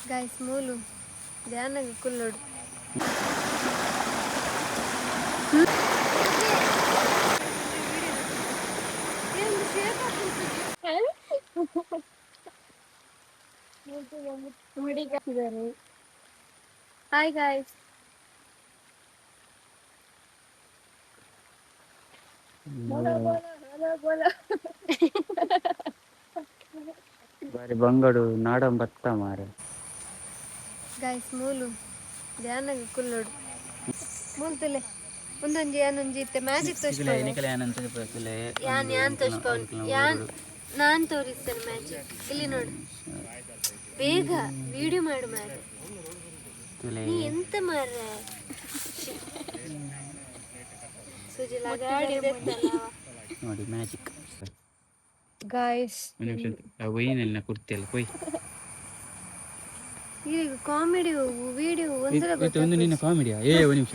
guys ಮೂಲು ಧ್ಯಾನಾಗ ಕುಲ್ಲೋಡು hi guys ಬಾರಿ ಬಂಗಡು ನಾಡಂ ಬತ್ತ ಮಾರೆ ಗಾಯ್ಸ್ ಮೂಲು ಧ್ಯಾನಾಗ ಕುಲ್ಲೋಡು ಮೂಲ್ತಲೆ ಒಂದೊಂಜಿ ಯಾನೊಂಜಿ ಇತ್ತೆ ಮ್ಯಾಜಿಕ್ ತೋರಿಸ್ಕೊಳ್ಳಿ ಯಾನ್ ತೋರಿಸ್ಕೊಂಡು ನಾನ್ ತೋರಿಸ್ತೇನೆ ಮ್ಯಾಜಿಕ್ ಇಲ್ಲಿ ನೋಡು ಬೇಗ ವಿಡಿಯೋ ಮಾಡು ಮಾರೆ ನೀ ಎಂತ ಮಾರ್ರೆ ಸುಜಿಲ ಗಾಡಿ ನೋಡಿ ಮ್ಯಾಜಿಕ್ ಗಾಯ್ಸ್ ವೈನೆಲ್ಲ ಕುರ್ತಿಯಲ್ಲ ಕೊಯ್ ಈಗ ಕಾಮಿಡಿ ವಿಡಿಯೋ ಒಂದು ನಿನ್ನ ಕಾಮಿಡಿಯಾ ಒಂದು ನಿಮಿಷ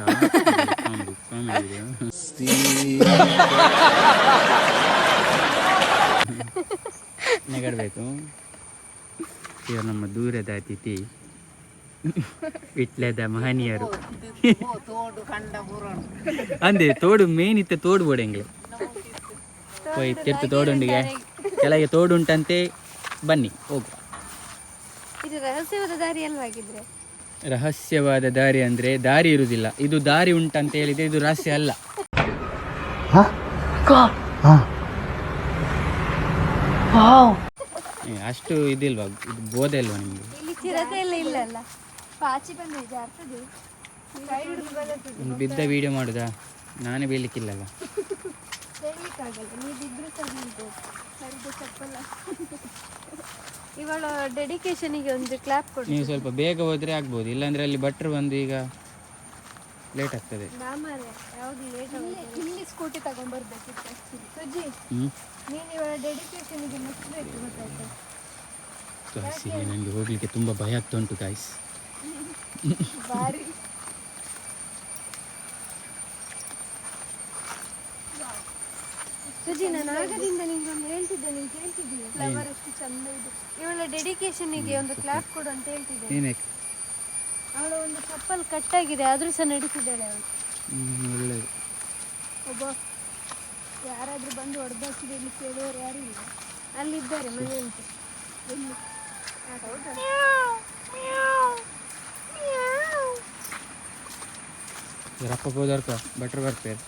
ಕಾಮಿಡಿ ನೆಗಡ್ಬೇಕು ಇವರು ನಮ್ಮ ದೂರದ ಅತಿಥಿ ಇಟ್ಲದ ಮಹನೀಯರು ಅಂದೆ ತೋಡು ಮೇನ್ ಇತ್ತೆ ತೋಡು ಬೋಡೆಂಗ್ಲೆ ಹೋಯ್ ತಿರ್ತು ತೋಡುಂಡಿಗೆ ಕೆಳಗೆ ತೋಡುಂಟಂತೆ ಬನ್ನಿ ಹೋಗು ಇದು ರಹಸ್ಯವಾದ ದಾರಿ ಅಲ್ವಾಗಿದ್ರೆ ರಹಸ್ಯವಾದ ದಾರಿ ಅಂದ್ರೆ ದಾರಿ ಇರುವುದಿಲ್ಲ ಇದು ದಾರಿ ಉಂಟಂತ ಹೇಳಿದ್ರೆ ಇದು ರಹಸ್ಯ ಅಲ್ಲ ಅಷ್ಟು ಇದಿಲ್ವಾ ಇದು ಬೋಧೆ ಇಲ್ವಾ ನಿಮ್ಗೆ ಇಲ್ಲಿ ಚಿರತೆ ಎಲ್ಲ ಇಲ್ಲಲ್ಲ ಪಾಚಿ ಬಂದ್ರೆ ಜಾರ್ತದೆ ಬಿದ್ದ ವಿಡಿಯೋ ಮಾಡುದಾ ನಾನೇ ಬೀಳ್ಲಿಕ್ಕಿಲ್ಲಲ್ಲ ಹೇಳಲಿಕ್ಕಾಗಲ್ಲ ನೀವಿದ್ರು ಸರಿ ಚಪ್ಪಲ್ಲ ಇವಳ ಡೆಡಿಕೇಶನಿಗೆ ಒಂದು ಕ್ಲಾಪ್ ಕೊಡಿ ನೀವು ಸ್ವಲ್ಪ ಬೇಗ ಹೋದ್ರೆ ಆಗ್ಬೋದು ಇಲ್ಲಾಂದ್ರೆ ಅಲ್ಲಿ ಭಟ್ರು ಬಂದು ಈಗ ಲೇಟ್ ಆಗ್ತದೆ ಯಾವುದು ಲೇಟ್ ಇಲ್ಲಿ ಸ್ಕೂಟಿ ತಗೊಂಡ್ಬರ್ಬೇಕಿತ್ತು ಸುಜ್ಜಿ ನೀನು ಇವಳ ಡೆಡಿಕೇಶನಿಗೆ ಮೆಚ್ಚಬೇಕು ಗೊತ್ತಾಯ್ತು ನನಗೆ ಹೋಗ್ಲಿಕ್ಕೆ ತುಂಬಾ ಭಯ ಆಗ್ತಾ ಉಂಟು ಗಾಯ್ಸ್ ಬಾರಿ ಸುಜಿ ನಾನು ಆಗದಿಂದ ನಿಂಗೊಂದು ಹೇಳ್ತಿದ್ದೆ ನೀನು ಕೇಳ್ತಿದ್ದೀಯ ಫ್ಲವರ್ ಎಷ್ಟು ಚಂದ ಇದೆ ಇವಳ ಡೆಡಿಕೇಶನಿಗೆ ಒಂದು ಕ್ಲಾಪ್ ಕೊಡು ಅಂತ ಹೇಳ್ತಿದ್ದೆ ಅವಳ ಒಂದು ಚಪ್ಪಲ್ ಕಟ್ಟಾಗಿದೆ ಆದ್ರೂ ಸಹ ನಡೀತಿದ್ದಾಳೆ ಅವಳು ಒಳ್ಳೆಯದು ಒಬ್ಬ ಯಾರಾದ್ರೂ ಬಂದು ಹೊಡೆದಾಕಿದೆ ಇಲ್ಲಿ ಕೇಳುವವರು ಯಾರು ಇಲ್ಲ ಅಲ್ಲಿದ್ದಾರೆ ಮನೆ ಉಂಟು ಎಲ್ಲಿ ರಪ್ಪ ಹೋದರ್ಕ ಭಟ್ರು ಬರ್ತಾರೆ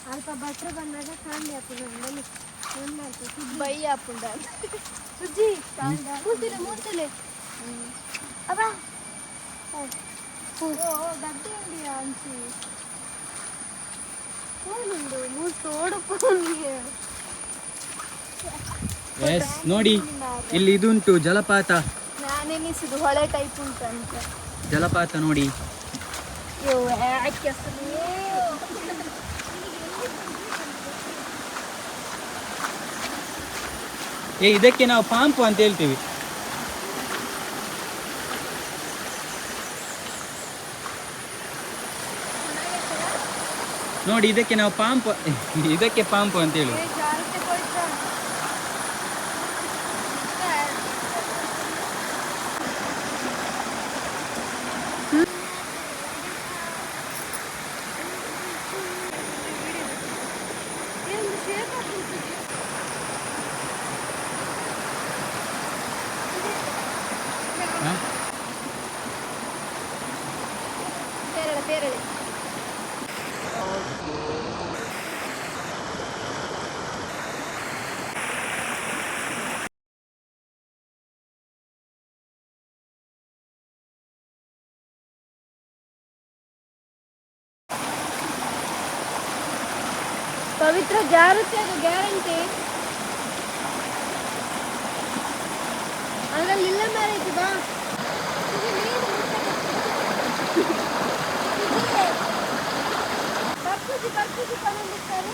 ಅಲ್ಪ ಭಟ್ರು ಬಂದಾಗ ಕಾಂಡಿ ಹಾಕೊಂಡು ಬೈ ಹಾಕೊಂಡ ಸುಜ್ಜಿ ಮೂತಿಲೆ ಮೂತಿಲೆ ಅವ ಗದ್ದೆ ಉಂಡಿಯ ಅಂಚಿ ಫೋನುಂಡು ಮೂತು ಓಡಕ್ಕೆ ನೋಡಿ ಇಲ್ಲಿ ಇದುಂಟು ಜಲಪಾತ ನಾನೆನಿಸಿದ್ದು ಹೊಳೆ ಟೈಪ್ ಉಂಟು ಅಂತ ಜಲಪಾತ ನೋಡಿ ಇದಕ್ಕೆ ನಾವು ಪಾಂಪು ಅಂತ ಹೇಳ್ತೀವಿ ನೋಡಿ ಇದಕ್ಕೆ ನಾವು ಪಾಂಪು ಇದಕ್ಕೆ ಪಾಂಪು ಅಂತ ಹೇಳಿ ಪೇರಳೆ ಪವಿತ್ರ ಜಾರುತ್ತೆ ಅದು ಗ್ಯಾರಂಟಿ ಅದ್ರಲ್ಲಿ ಇಲ್ಲ ಮಾರೈತಿ ಬಾ ಬರ್ಪೂಜಿ ಬಂದಿರ್ತಾರೆ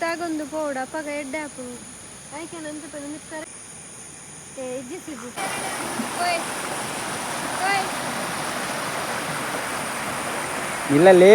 ತಾಗೊಂದು ಪೌಡ ಅಪ್ಪಗ ಎಡ್ಡೆ ಹಾಕು ಆಯ್ಕೆ ನಂತ ಬಂದಿರ್ತಾರೆ ಇಜ್ಜಿಸಿದ್ದು ಇಲ್ಲಲೇ